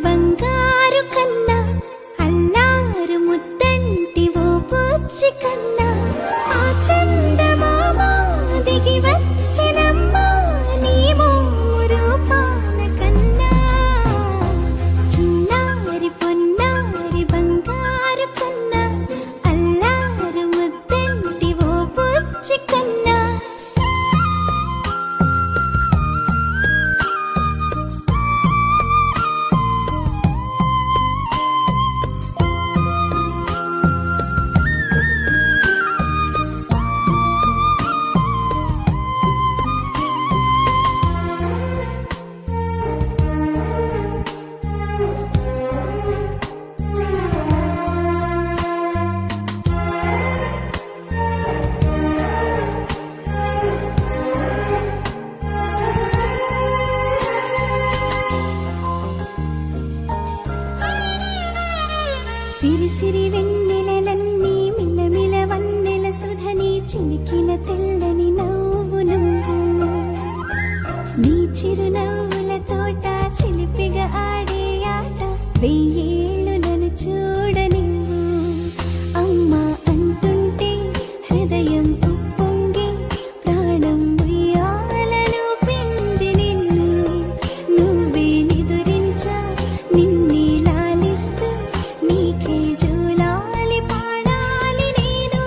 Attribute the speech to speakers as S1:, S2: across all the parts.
S1: బంగారు కన్నా అల్లారు ముద్దంటి ఓ బుచ్చి కన్నా ఆ చందమామ దిగి వచ్చినమ్మా నీ రూపాన కన్నా చిన్నారి పొన్నారి బంగారు కన్నా అల్లారు ముద్దంటి ఓ బుచ్చి కన్నా సిరి సిరి వెన్నెలలన్నీ మిలమిల వన్నెల సుధని చిలికిన తెల్లని నవ్వు నువ్వు నీ చిరునవ్వుల తోట చిలిపిగా ఆడే ఆట వెయ్యేళ్ళు నన్ను చూడ నువ్వు అమ్మా అంటుంటే హృదయం ఉప్పొంగి ప్రాణం ఉయ్యాలలో పిండి నిన్ను నువ్వే నిదురించా నిన్నే లాలిస్తూ నీకే జూలాలి పాడాలి నేను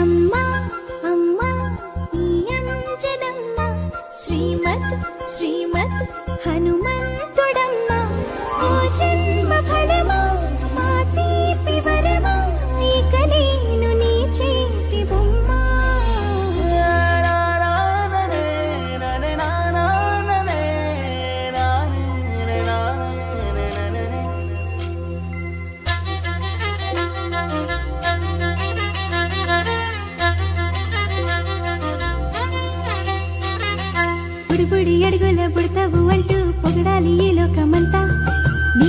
S1: అమ్మా అమ్మా ఈ అంజనమ్మ శ్రీమత్ శ్రీమత్ హనుమంతుడమ్మ ఓ జన్మ ఫలమా మా తీపి వరమా ఇక నేను నీ చేతి బొమ్మ బుడి బుడి అడుగుల పుడతావు అంటూ పొగడాలి ఈ లోకమంతా నీ